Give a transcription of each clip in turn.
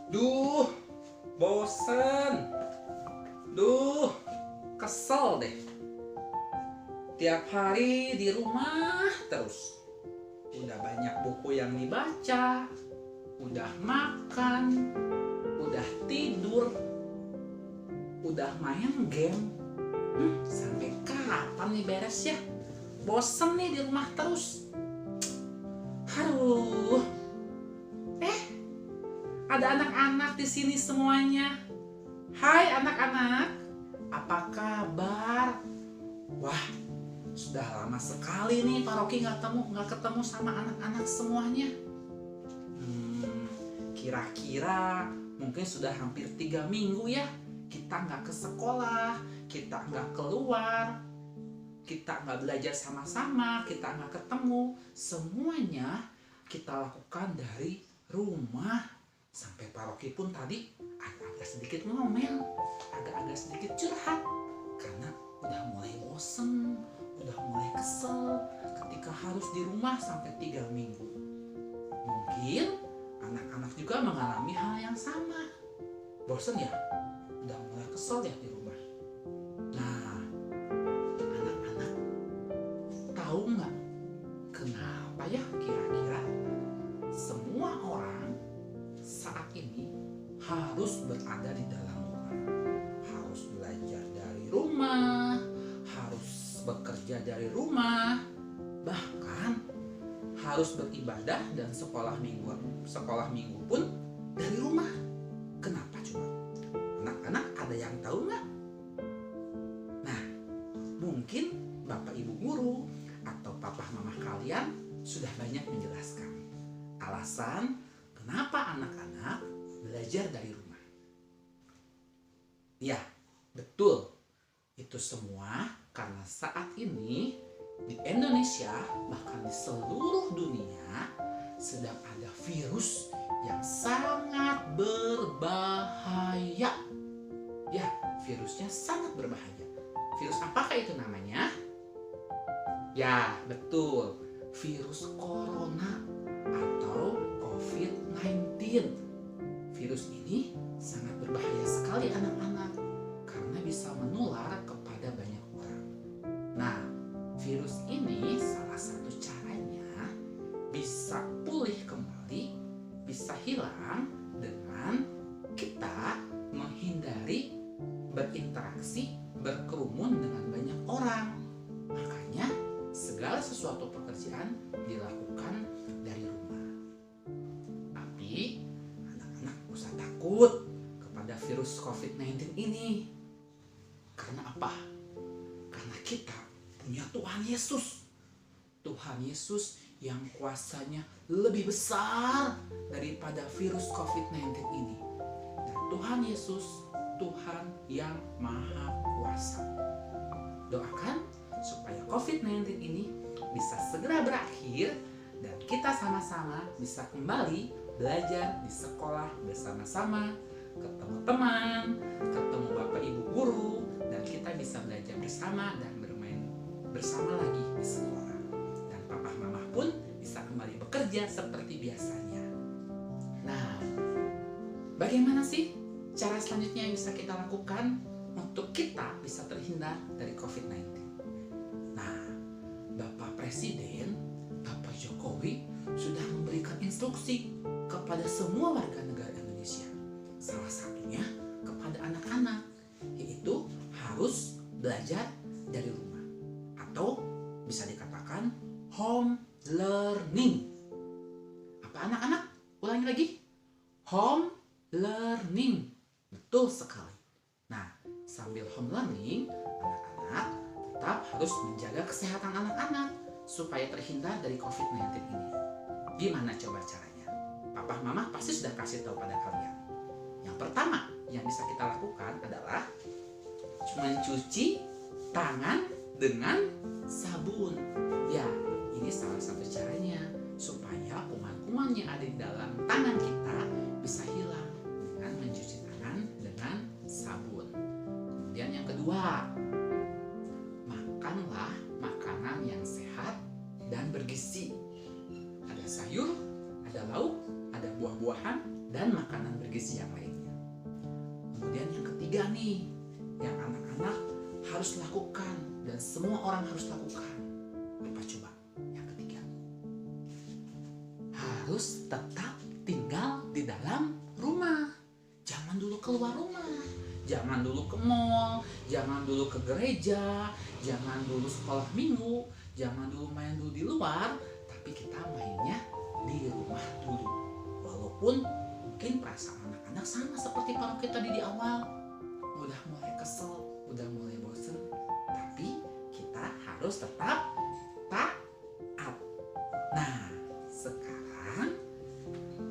Duh, bosen. Duh, kesel deh. Tiap hari di rumah terus. Udah banyak buku yang dibaca, udah makan, udah tidur, udah main game. Sampai kapan nih beres ya? Bosen nih di rumah terus. Aduh. Ada anak-anak di sini semuanya. Hai anak-anak, apa kabar? Wah, sudah lama sekali nih Pak Rocky nggak ketemu sama anak-anak semuanya. Kira-kira mungkin sudah hampir 3 minggu ya kita nggak ke sekolah, kita nggak keluar, kita nggak belajar sama-sama, kita nggak ketemu. Semuanya kita lakukan dari rumah. Sampai Pak Rocky pun tadi agak sedikit ngomel, agak sedikit curhat karena udah mulai bosen, udah mulai kesel ketika harus di rumah sampai 3 minggu. Mungkin anak-anak juga mengalami hal yang sama. Bosen ya? Udah mulai kesel ya di rumah. Nah, anak-anak tahu nggak kenapa ya kira-kira semua orang saat ini harus berada di dalam rumah, harus belajar dari rumah, harus bekerja dari rumah, bahkan harus beribadah dan sekolah minggu pun dari rumah. Kenapa coba? Anak-anak ada yang tahu nggak? Nah, mungkin Bapak Ibu guru atau Papa Mama kalian sudah banyak menjelaskan alasan kenapa anak-anak belajar dari rumah. Ya, betul. Itu semua karena saat ini di Indonesia, bahkan di seluruh dunia, sedang ada virus yang sangat berbahaya. Ya, virusnya sangat berbahaya. Virus apakah itu namanya? Ya, betul. Virus corona atau COVID-19. Virus ini sangat berbahaya sekali anak-anak karena bisa menular kepada banyak orang. Nah, virus ini salah satu caranya bisa pulih kembali, bisa hilang dengan kita menghindari berinteraksi, berkerumun dengan banyak orang. Makanya segala sesuatu pekerjaan dilakukan dari rumah. Tapi anak-anak gak usah takut kepada virus COVID-19 ini. Karena apa? Karena kita punya Tuhan Yesus. Tuhan Yesus yang kuasanya lebih besar daripada virus COVID-19 ini. Dan Tuhan Yesus, Tuhan yang Maha Kuasa. Doakan supaya COVID-19 ini bisa segera berakhir dan kita sama-sama bisa kembali belajar di sekolah bersama-sama, ketemu teman, ketemu Bapak Ibu guru, dan kita bisa belajar bersama dan bermain bersama lagi di sekolah. Dan Papa Mama pun bisa kembali bekerja seperti biasanya. Nah, bagaimana sih cara selanjutnya yang bisa kita lakukan untuk kita bisa terhindar dari COVID-19? Nah, Bapak Presiden, Bapak Jokowi sudah memberikan instruksi kepada semua warga negara Indonesia. Salah satunya kepada anak-anak, yaitu harus belajar dari rumah. Atau bisa dikatakan home learning. Apa anak-anak? Ulangi lagi. Home learning. Betul sekali. Nah, sambil home learning, anak-anak tetap harus menjaga kesehatan anak-anak supaya terhindar dari COVID-19 ini. Gimana coba caranya? Papa Mama pasti sudah kasih tahu pada kalian. Yang pertama yang bisa kita lakukan adalah mencuci tangan dengan sabun. Ya, ini salah satu caranya supaya kuman-kuman yang ada di dalam tangan kita bisa hilang dengan mencuci tangan dengan sabun. Kemudian yang kedua, makanlah makanan yang sehat dan bergizi. Ada sayur, ada lauk, ada buah-buahan, dan makanan bergizi yang lainnya. Kemudian yang ketiga nih, yang anak-anak harus lakukan dan semua orang harus lakukan. Apa coba? Yang ketiga, harus tetap tinggal di dalam rumah. Jangan dulu keluar rumah. Jangan dulu ke mall, jangan dulu ke gereja, jangan dulu sekolah minggu, jangan dulu main dulu di luar, tapi kita mainnya di rumah dulu. Walaupun mungkin perasaan anak-anak sama seperti kalau kita di awal, udah mulai kesel, udah mulai bosan, tapi kita harus tetap taat. Nah, sekarang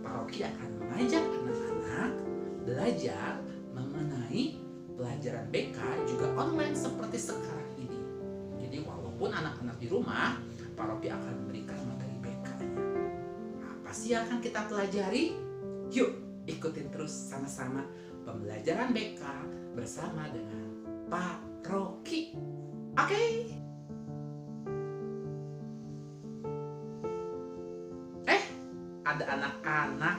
Paroki akan mengajak anak-anak belajar mengenai pelajaran BK juga online seperti sekarang ini. Jadi walaupun anak-anak di rumah, Paroki akan memberikan materi BK-nya. Apa sih yang akan kita pelajari? Yuk, ikutin terus sama-sama pembelajaran BK bersama dengan Paroki. Oke? Ada anak-anak.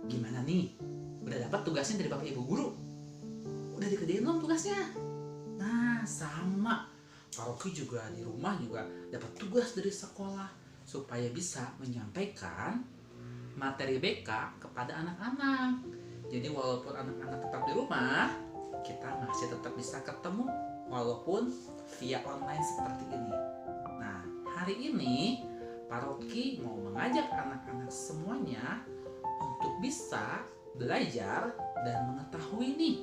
Gimana nih? Udah dapat tugasnya dari Bapak Ibu Guru? Udah dikerjain belum tugasnya? Nah, sama. Paroki juga di rumah juga dapat tugas dari sekolah supaya bisa menyampaikan materi BK kepada anak-anak. Jadi walaupun anak-anak tetap di rumah, kita masih tetap bisa ketemu walaupun via online seperti ini. Nah, hari ini Paroki mau mengajak anak-anak semuanya untuk bisa belajar dan mengetahui nih,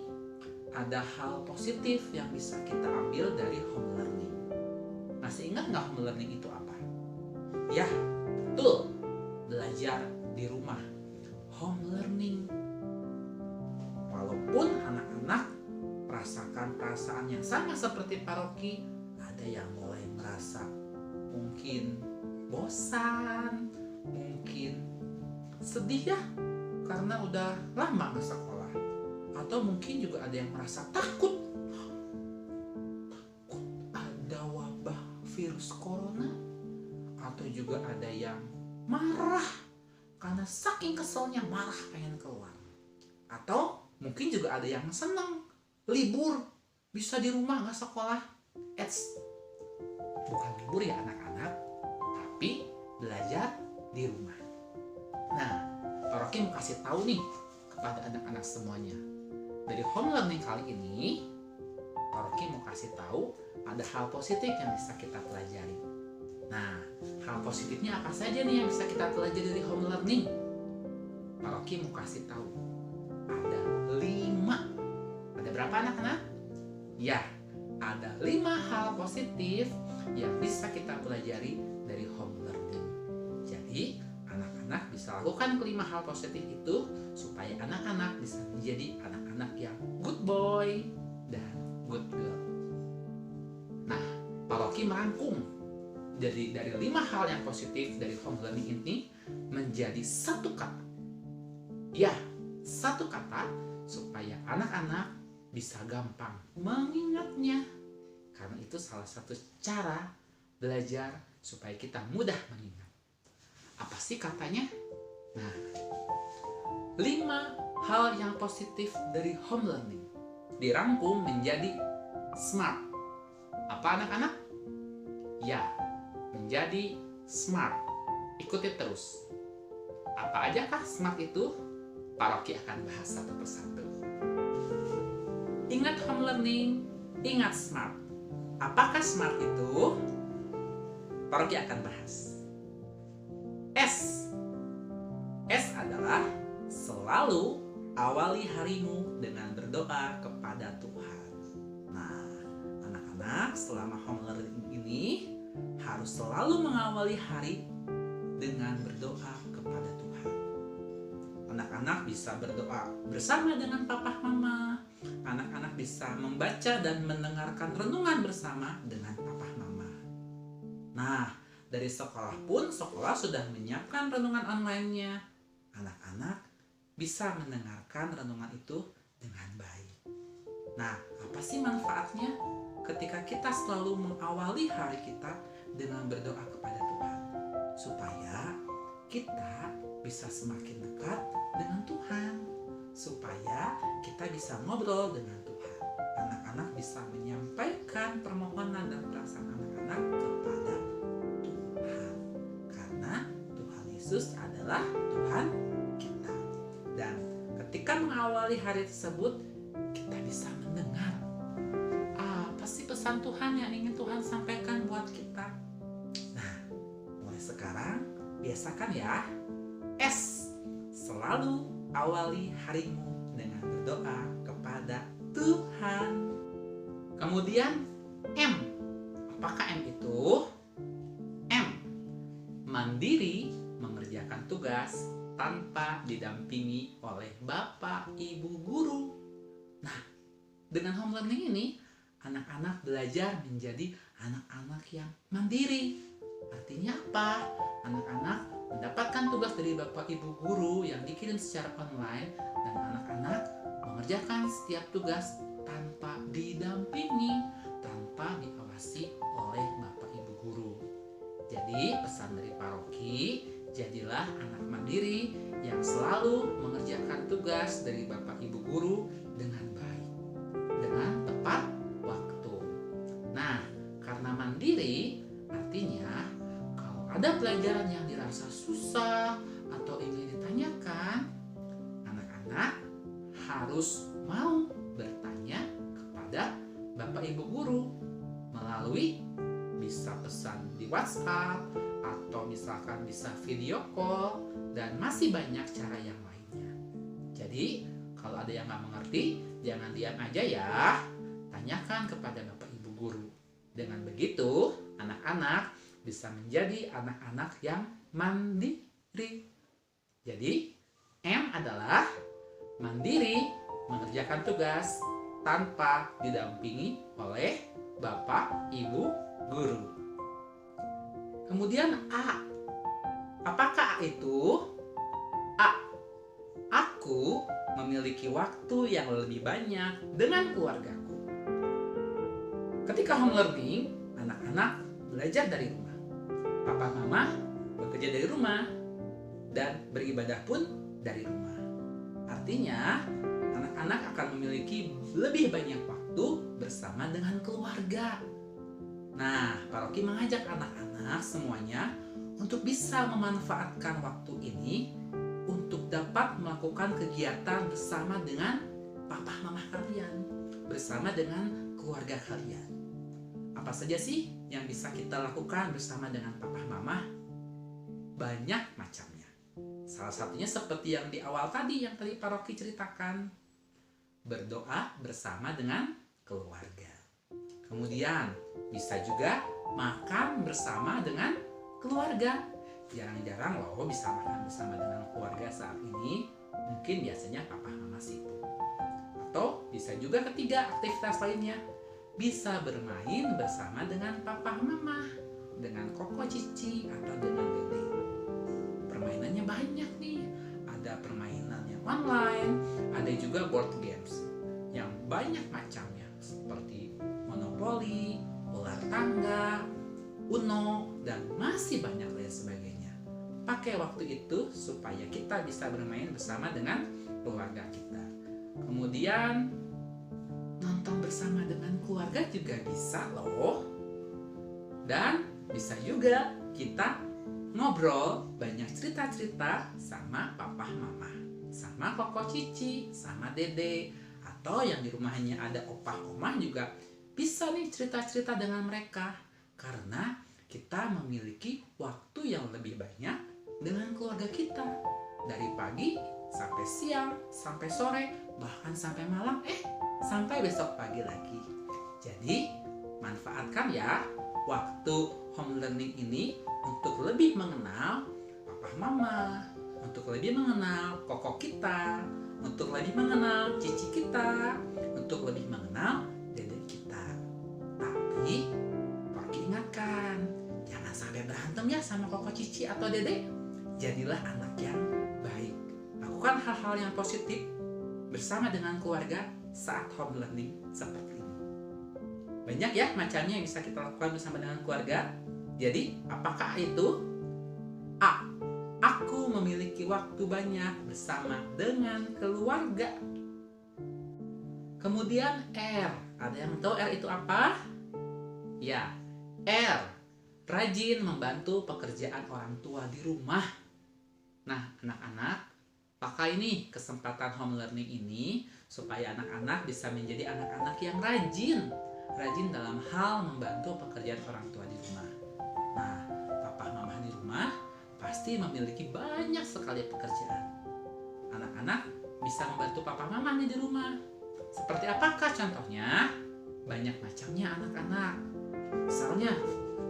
ada hal positif yang bisa kita ambil dari home learning. Masih ingat nggak home learning itu apa? Ya, betul, belajar di rumah. Home learning. Walaupun anak-anak merasakan perasaan yang sama seperti Paroki, ada yang mulai merasa mungkin bosan, mungkin sedih ya, karena udah lama nggak sekolah. Atau mungkin juga ada yang merasa takut ada wabah virus corona. Atau juga ada yang marah karena saking keselnya marah pengen keluar. Atau mungkin juga ada yang senang libur, bisa di rumah nggak sekolah. Bukan libur ya anak-anak, tapi belajar di rumah. Nah, Paroki mau kasih tahu nih kepada anak-anak semuanya. Dari home learning kali ini, Paroki mau kasih tahu ada hal positif yang bisa kita pelajari. Nah, hal positifnya apa saja nih yang bisa kita pelajari dari home learning? Paroki mau kasih tahu. Ada 5. Ada berapa anak-anak? Ya, ada 5 hal positif yang bisa kita pelajari dari home learning. Jadi, anak-anak bisa lakukan kelima hal positif itu supaya anak-anak bisa menjadi anak-anak yang good boy dan good girl. Nah, Paroki merangkum dari 5 hal yang positif dari home learning ini menjadi satu kata. Ya, satu kata supaya anak-anak bisa gampang mengingatnya. Karena itu salah satu cara belajar supaya kita mudah mengingat. Apa sih katanya? Nah, 5 hal yang positif dari home learning dirangkum menjadi SMART. Apa anak-anak? Ya, menjadi SMART. Ikuti terus. Apa aja kah SMART itu? Paroki akan bahas satu persatu. Ingat home learning, ingat SMART. Apakah SMART itu? Paroki akan bahas. S. S adalah selalu awali harimu dengan berdoa kepada Tuhan. Nah, anak-anak selama home learning ini harus selalu mengawali hari dengan berdoa kepada Tuhan. Anak-anak bisa berdoa bersama dengan papa mama. Anak-anak bisa membaca dan mendengarkan renungan bersama dengan papa mama. Nah, dari sekolah pun, sekolah sudah menyiapkan renungan online-nya. Anak-anak bisa mendengarkan renungan itu dengan baik. Nah, apa sih manfaatnya ketika kita selalu mengawali hari kita dengan berdoa kepada Tuhan? Supaya kita bisa semakin dekat dengan Tuhan, supaya kita bisa ngobrol dengan Tuhan. Anak-anak bisa menyampaikan permohonan dan perasaan anak-anak kepada Tuhan, karena Tuhan Yesus adalah Tuhan kita. Dan ketika mengawali hari tersebut, kita bisa mendengar apa sih pesan Tuhan yang ingin Tuhan sampaikan buat kita. Nah, mulai sekarang biasakan ya. S, selalu awali harimu dengan berdoa kepada Tuhan. Kemudian M, apakah M itu? M, mandiri mengerjakan tugas tanpa didampingi oleh Bapak Ibu guru. Nah, dengan home learning ini, anak-anak belajar menjadi anak-anak yang mandiri. Artinya apa? Anak-anak mendapatkan tugas dari Bapak Ibu guru yang dikirim secara online, dan anak-anak mengerjakan setiap tugas tanpa didampingi, tanpa diawasi oleh Bapak Ibu guru. Jadi pesan dari paroki, jadilah anak mandiri yang selalu mengerjakan tugas dari Bapak Ibu guru dengan baik, dengan tepat waktu. Nah, karena mandiri, artinya kalau ada pelajaran yang dirasa susah atau ingin ditanyakan, anak-anak harus mau bertanya kepada Bapak Ibu guru melalui bisa pesan di WhatsApp, atau misalkan bisa video call, dan masih banyak cara yang lainnya. Jadi kalau ada yang nggak mengerti, jangan diam aja ya, tanyakan kepada Bapak Ibu guru. Dengan begitu anak-anak bisa menjadi anak-anak yang mandiri. Jadi M adalah mandiri mengerjakan tugas tanpa didampingi oleh Bapak Ibu guru. Kemudian A, apakah A itu? A, aku memiliki waktu yang lebih banyak dengan keluargaku. Ketika home learning, anak-anak belajar dari rumah. Papa mama bekerja dari rumah dan beribadah pun dari rumah. Artinya, anak-anak akan memiliki lebih banyak waktu bersama dengan keluarga. Nah, paroki mengajak anak-anak semuanya untuk bisa memanfaatkan waktu ini untuk dapat melakukan kegiatan bersama dengan papa mama kalian, bersama dengan keluarga kalian. Apa saja sih yang bisa kita lakukan bersama dengan papa mama? Banyak macamnya. Salah satunya seperti yang di awal tadi, yang tadi paroki ceritakan, berdoa bersama dengan keluarga. Kemudian bisa juga makan bersama dengan keluarga. Jarang-jarang loh bisa makan bersama dengan keluarga saat ini. Mungkin biasanya papa mama sibuk. Atau bisa juga ketiga, aktivitas lainnya, bisa bermain bersama dengan papa mama, dengan koko cici atau dengan dede. Permainannya banyak nih. Ada permainan yang online, ada juga board games yang banyak macamnya, seperti monopoli, ular tangga, Uno, dan masih banyak lain sebagainya. Pakai waktu itu supaya kita bisa bermain bersama dengan keluarga kita. Kemudian nonton bersama dengan keluarga juga bisa loh. Dan bisa juga kita ngobrol banyak cerita-cerita sama papa mama, sama koko cici, sama dede, atau yang di rumahnya ada opah omah juga bisa nih cerita-cerita dengan mereka. Karena kita memiliki waktu yang lebih banyak dengan keluarga kita. Dari pagi sampai siang, sampai sore, bahkan sampai malam, sampai besok pagi lagi. Jadi manfaatkan ya waktu home learning ini untuk lebih mengenal papa mama, untuk lebih mengenal koko kita, untuk lebih mengenal cici kita, untuk lebih mengenal dede kita. Tapi ingatkan, jangan sampai berantem ya sama koko cici atau dede. Jadilah anak yang baik. Lakukan hal-hal yang positif bersama dengan keluarga saat home learning seperti ini. Banyak ya macamnya yang bisa kita lakukan bersama dengan keluarga. Jadi, apakah itu? A, aku memiliki waktu banyak bersama dengan keluarga. Kemudian R. Ada yang tahu R itu apa? Ya, R. Rajin membantu pekerjaan orang tua di rumah. Nah, anak-anak, pakai nih kesempatan home learning ini supaya anak-anak bisa menjadi anak-anak yang rajin. Rajin dalam hal membantu pekerjaan orang tua di rumah. Nah, papa mama di rumah pasti memiliki banyak sekali pekerjaan. Anak-anak bisa membantu papa mama nih di rumah. Seperti apakah contohnya? Banyak macamnya anak-anak. Misalnya,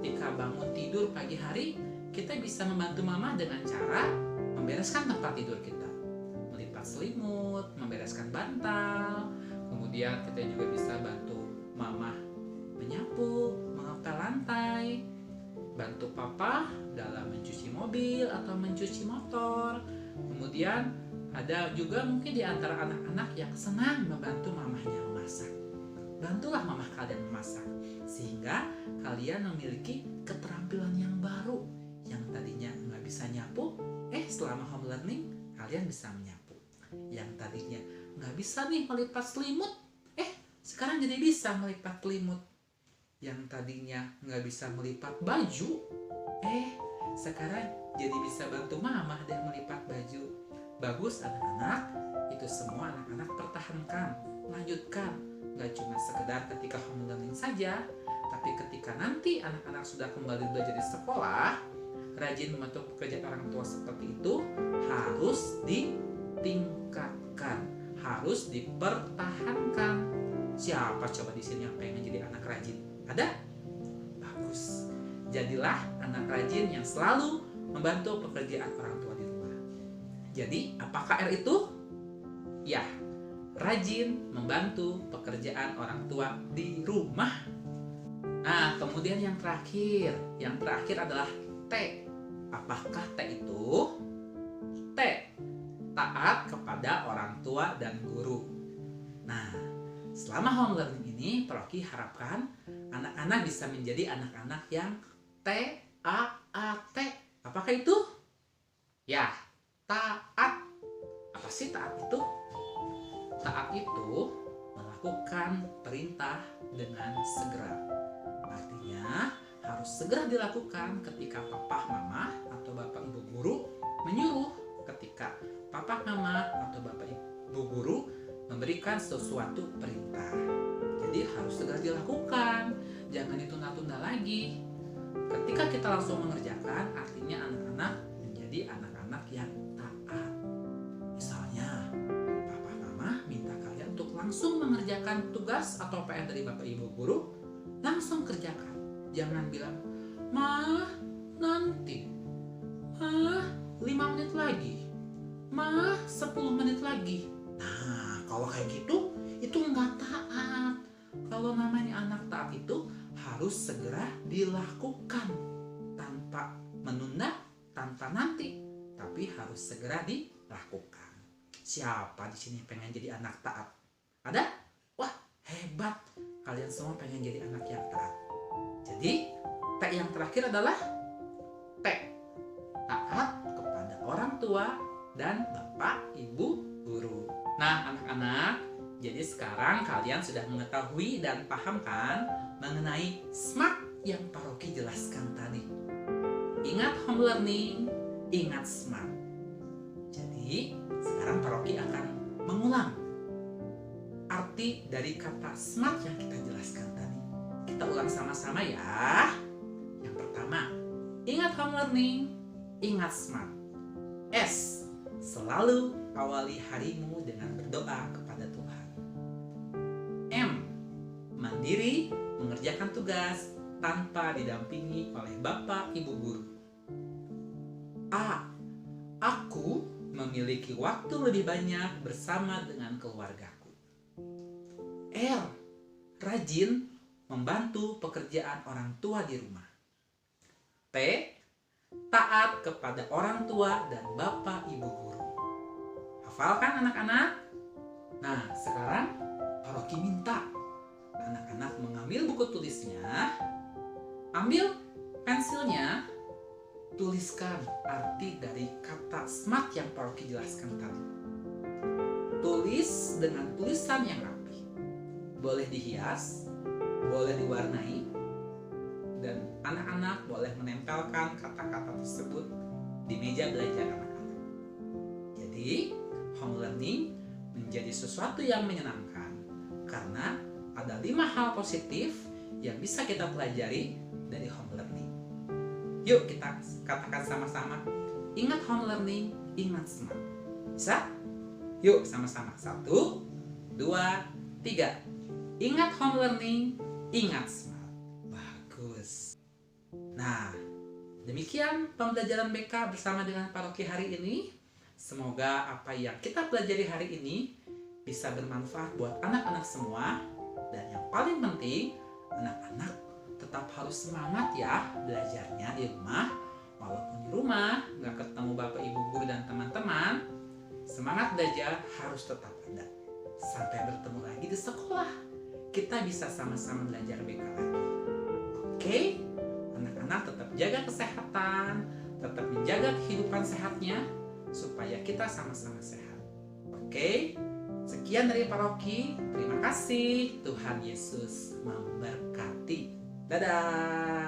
ketika bangun tidur pagi hari, kita bisa membantu mama dengan cara membereskan tempat tidur kita. Melipat selimut, membereskan bantal. Kemudian kita juga bisa bantu mama menyapu, mengepel lantai, bantu papa dalam mencuci mobil atau mencuci motor. Kemudian ada juga mungkin di antara anak-anak yang senang membantu mamahnya memasak. Bantulah mamah kalian memasak sehingga kalian memiliki keterampilan yang baru. Yang tadinya nggak bisa nyapu, selama home learning kalian bisa menyapu. Yang tadinya nggak bisa nih melipat selimut, sekarang jadi bisa melipat selimut. Yang tadinya nggak bisa melipat baju, sekarang jadi bisa bantu mamah deh melipat baju. Bagus anak-anak, itu semua anak-anak pertahankan, lanjutkan. Nggak cuma sekedar ketika home learning saja, tapi ketika nanti anak-anak sudah kembali belajar di sekolah, rajin membantu pekerjaan orang tua seperti itu harus ditingkatkan, harus dipertahankan. Siapa coba di sini yang pengen jadi anak rajin? Ada? Bagus. Jadilah anak rajin yang selalu membantu pekerjaan orang tua di rumah. Jadi, apakah R itu? Ya, rajin membantu pekerjaan orang tua di rumah. Nah, kemudian yang terakhir adalah T. Apakah T itu? T. Taat kepada orang tua dan guru. Nah, selama home learning ini, Paroki harapkan anak-anak bisa menjadi anak-anak yang T-A-A-T. Apakah itu? Ya, taat. Apa sih taat itu? Taat itu melakukan perintah dengan segera. Artinya, harus segera dilakukan ketika papa, mama, atau bapak, ibu guru menyuruh. Ketika papa, mama, atau bapak, ibu guru memberikan sesuatu perintah. Jadi harus segera dilakukan, jangan ditunda-tunda lagi. Ketika kita langsung mengerjakan, artinya anak-anak menjadi anak-anak yang taat. Misalnya, papa mama minta kalian untuk langsung mengerjakan tugas atau PR dari bapak ibu guru, langsung kerjakan. Jangan bilang, "Mah, nanti. Mah, 5 menit lagi. Mah, 10 menit lagi." Nah, kalau kayak gitu, itu nggak taat. Kalau namanya anak taat itu harus segera dilakukan tanpa menunda, tanpa nanti, tapi harus segera dilakukan. Siapa di sini pengen jadi anak taat? Ada? Wah, hebat. Kalian semua pengen jadi anak yang taat. Jadi, T yang terakhir adalah T. Taat kepada orang tua dan bapak, ibu, guru. Nah, anak-anak, jadi sekarang kalian sudah mengetahui dan paham kan mengenai SMART yang Paroki jelaskan tadi. Ingat home learning, ingat SMART. Jadi, sekarang Paroki akan mengulang arti dari kata SMART yang kita jelaskan tadi. Kita ulang sama-sama ya. Yang pertama, ingat home learning, ingat SMART. S, selalu awali harimu dengan berdoa kepada Tuhan. M, mandiri mengerjakan tugas tanpa didampingi oleh bapak ibu guru. A, aku memiliki waktu lebih banyak bersama dengan keluargaku. R, rajin membantu pekerjaan orang tua di rumah. T, taat kepada orang tua dan bapak ibu guru. Hafalkan anak-anak? Nah, sekarang Paroki minta anak-anak mengambil buku tulisnya, ambil pensilnya, tuliskan arti dari kata smart yang Paroki jelaskan tadi. Tulis dengan tulisan yang rapi. Boleh dihias, boleh diwarnai, dan anak-anak boleh menempelkan kata-kata tersebut di meja belajar anak-anak. Jadi, home learning menjadi sesuatu yang menyenangkan karena ada 5 hal positif yang bisa kita pelajari dari home learning. Yuk kita katakan sama-sama, ingat home learning, ingat smart. Bisa? Yuk sama-sama. 1, 2, 3. Ingat home learning, ingat smart. Bagus. Nah, demikian pembelajaran BK bersama dengan Paroki hari ini. Semoga apa yang kita pelajari hari ini bisa bermanfaat buat anak-anak semua. Dan yang paling penting, anak-anak tetap harus semangat ya belajarnya di rumah. Walaupun di rumah nggak ketemu Bapak Ibu Guru dan teman-teman, semangat belajar harus tetap ada. Sampai bertemu lagi di sekolah, kita bisa sama-sama belajar BK lagi. Oke? Anak-anak tetap jaga kesehatan, tetap menjaga kehidupan sehatnya, supaya kita sama-sama sehat. Oke? Sekian dari Paroki. Terima kasih. Tuhan Yesus memberkati. Dadah.